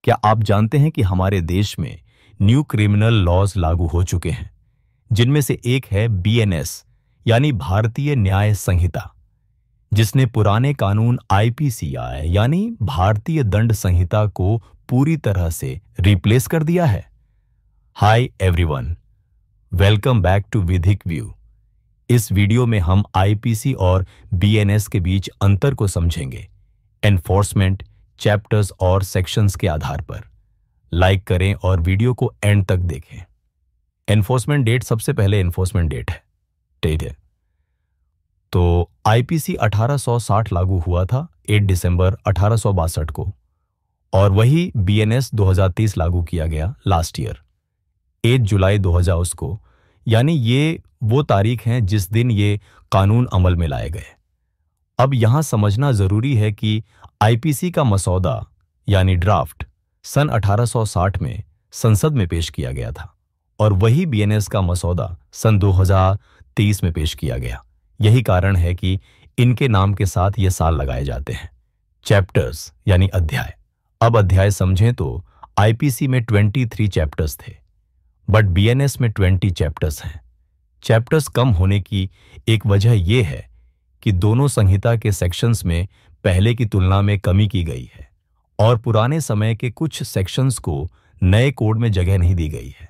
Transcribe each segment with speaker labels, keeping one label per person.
Speaker 1: क्या आप जानते हैं कि हमारे देश में न्यू क्रिमिनल लॉज लागू हो चुके हैं, जिनमें से एक है बीएनएस यानी भारतीय न्याय संहिता, जिसने पुराने कानून आईपीसीआई यानी भारतीय दंड संहिता को पूरी तरह से रिप्लेस कर दिया है। Hi everyone, welcome back to Vidhik view. इस वीडियो में हम आईपीसी और बीएनएस के बीच अंतर को समझेंगे, एनफोर्समेंट, चैप्टर्स और सेक्शंस के आधार पर। लाइक करें और वीडियो को एंड तक देखें। एनफोर्समेंट डेट, सबसे पहले एनफोर्समेंट डेट है। तो आईपीसी 1860 लागू हुआ था 8 दिसंबर 1862 को, और वही बीएनएस 2030 लागू किया गया लास्ट ईयर 8 जुलाई 2000 को। यानी ये वो तारीख हैं जिस दिन ये कानून अमल में लाए गए। अब यहां समझना जरूरी है कि आईपीसी का मसौदा यानी ड्राफ्ट सन 1860 में संसद में पेश किया गया था, और वही बीएनएस का मसौदा सन 2030 में पेश किया गया। यही कारण है कि इनके नाम के साथ ये साल लगाए जाते हैं। चैप्टर्स यानी अध्याय। अब अध्याय समझें तो आईपीसी में 23 चैप्टर्स थे, बट बीएनएस में 20 चैप्टर्स हैं। चैप्टर्स कम होने की एक वजह यह है कि दोनों संहिता के सेक्शंस में पहले की तुलना में कमी की गई है, और पुराने समय के कुछ सेक्शंस को नए कोड में जगह नहीं दी गई है,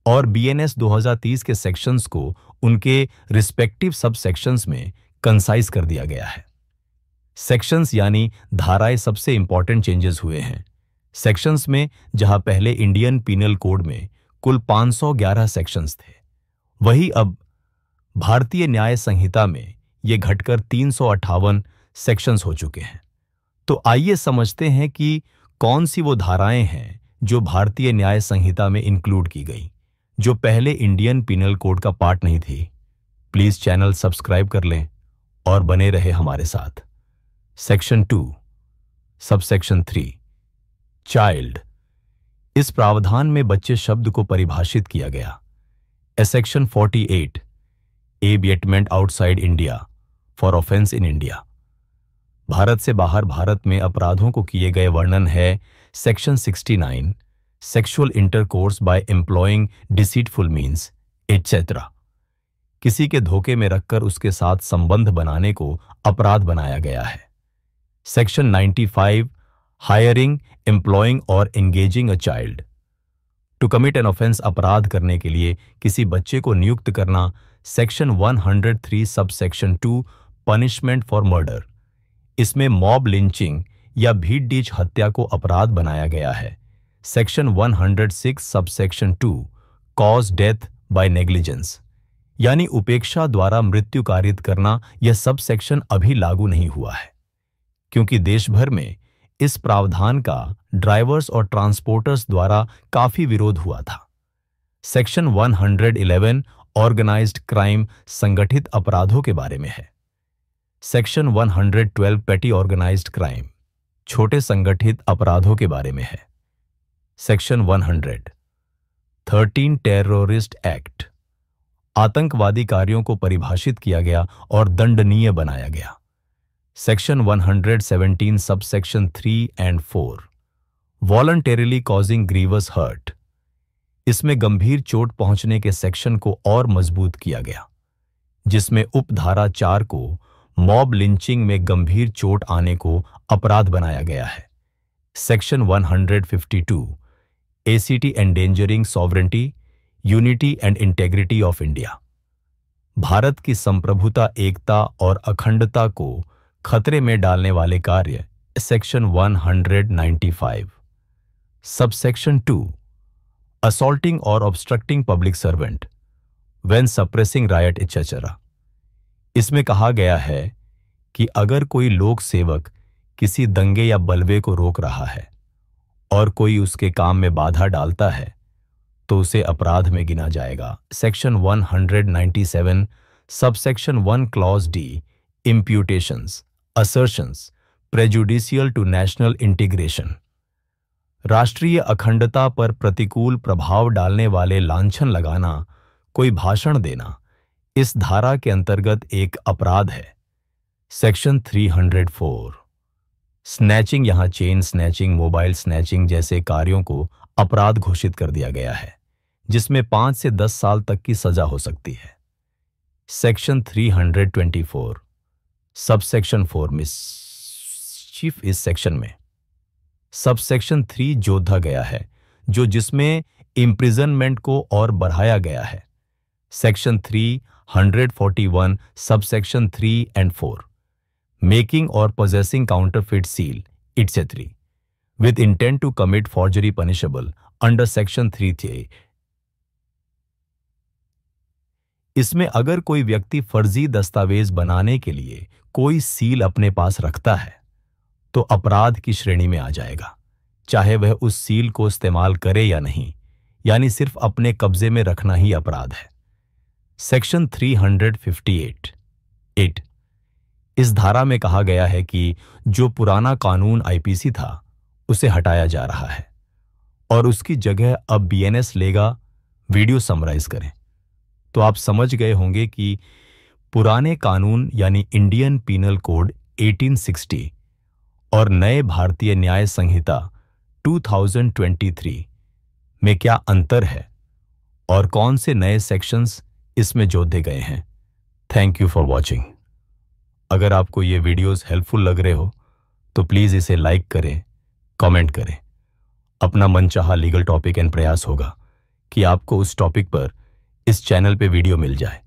Speaker 1: और बीएनएस 2030 के सेक्शंस को उनके रिस्पेक्टिव सब सेक्शंस में कंसाइज कर दिया गया है। सेक्शंस यानी धाराएं सबसे इंपॉर्टेंट चेंजेस हुए हैं। सेक्शंस में जहां पहले इंडियन पीनल कोड में कुल 511 सेक्शंस थे, वही अब भारतीय न्याय संहिता में ये घटकर 358 सेक्शंस हो चुके हैं। तो आइए समझते हैं कि कौन सी वो धाराएं हैं जो भारतीय न्याय संहिता में इंक्लूड की गई, जो पहले इंडियन पीनल कोड का पार्ट नहीं थी। प्लीज चैनल सब्सक्राइब कर लें और बने रहे हमारे साथ। Section 2, subsection 3, child. इस प्रावधान में बच्चे शब्द को परिभाषित किया गया। Section 48, abetment outside India for offence in India. Bharat से बाहर भारत में अपराधों को किए गए वर्णन है। Section 69, sexual intercourse by employing deceitful means etcetera. किसी के धोखे में रखकर उसके साथ संबंध बनाने को अपराध बनाया गया है। सेक्शन 95, हायरिंग, एम्प्लॉइंग और engaging a child to commit an offence. अपराध करने के लिए किसी बच्चे को नियुक्त करना। Section 103, subsection 2, punishment for murder. इसमें मॉब लिंचिंग या भीड़ हत्या को अपराध बनाया गया है। Section 106, subsection 2, cause death by negligence, यानी उपेक्षा द्वारा मृत्यु कारित करना। यह सब सेक्शन अभी लागू नहीं हुआ है, क्योंकि देश भर में इस प्रावधान का ड्राइवर्स और ट्रांसपोर्टर्स द्वारा काफी विरोध हुआ था। सेक्शन 111, ऑर्गेनाइज्ड क्राइम, संगठित अपराधों के बारे में है। सेक्शन 112, पेटी ऑर्गेनाइज्ड क्राइम, छोटे संगठित अपराधों के बारे में है। सेक्शन 113, टेररिस्ट एक्ट, आतंकवादी कार्यों को परिभाषित किया गया और दंडनीय बनाया गया। Section 117, subsection 3 and 4, voluntarily causing grievous hurt. इसमें गंभीर चोट पहुंचने के सेक्शन को और मजबूत किया गया, जिसमें उपधारा 4 को मॉब लिंचिंग में गंभीर चोट आने को अपराध बनाया गया है। Section 152, ACT endangering sovereignty, unity and integrity of India. Bharat की संप्रभुता, एकता और अखंडता को खतरे में डालने वाले कार्य। सेक्शन 195, सबसेक्शन 2, असॉल्टिंग और obstructing public servant when suppressing riot etcetera. इसमें कहा गया है कि अगर कोई लोक सेवक किसी दंगे या बलवे को रोक रहा है और कोई उसके काम में बाधा डालता है, तो उसे अपराध में गिना जाएगा। Section 197, subsection 1, clause D, imputations, assertions prejudicial to national integration. राष्ट्रीय अखंडता पर प्रतिकूल प्रभाव डालने वाले लांछन लगाना, कोई भाषण देना इस धारा के अंतर्गत एक अपराध है। सेक्शन 304, स्नैचिंग, यहां चेन स्नैचिंग, मोबाइल स्नैचिंग जैसे कार्यों को अपराध घोषित कर दिया गया है, जिसमें 5 से 10 साल तक की सजा हो सकती है। सेक्शन 324 सबसेक्शन 4 मिसचीफ इस सेक्शन में सबसेक्शन 3 जोड़ा गया है, जो जिसमें इम्प्रिजनमेंट को और बढ़ाया गया है। सेक्शन 341 सबसेक्शन 3 एंड 4 मेकिंग और possessing counterfeit seal etc with intent to commit forgery punishable under section 3A। इसमें अगर कोई व्यक्ति फर्जी दस्तावेज बनाने के लिए कोई सील अपने पास रखता है तो अपराध की श्रेणी में आ जाएगा, चाहे वह उस सील को इस्तेमाल करे या नहीं, यानी सिर्फ अपने कब्जे में रखना ही अपराध है। सेक्शन 358 इस धारा में कहा गया है कि जो पुराना कानून आईपीसी था उसे हटाया जा रहा है और उसकी जगह अब बीएनएस लेगा। वीडियो समराइज करें तो आप समझ गए होंगे कि पुराने कानून यानी इंडियन पीनल कोड 1860 और नए भारतीय न्याय संहिता 2023 में क्या अंतर है और कौन से नए सेक्शंस इसमें जोड़े गए हैं। Thank you for watching. अगर आपको ये वीडियोस हेल्पफुल लग रहे हो तो प्लीज़ इसे लाइक करें, कमेंट करें। अपना मनचाहा लीगल टॉपिक एंड प्रयास होगा कि आपको उस टॉपिक पर इस चैनल पे वीडियो मिल जाए।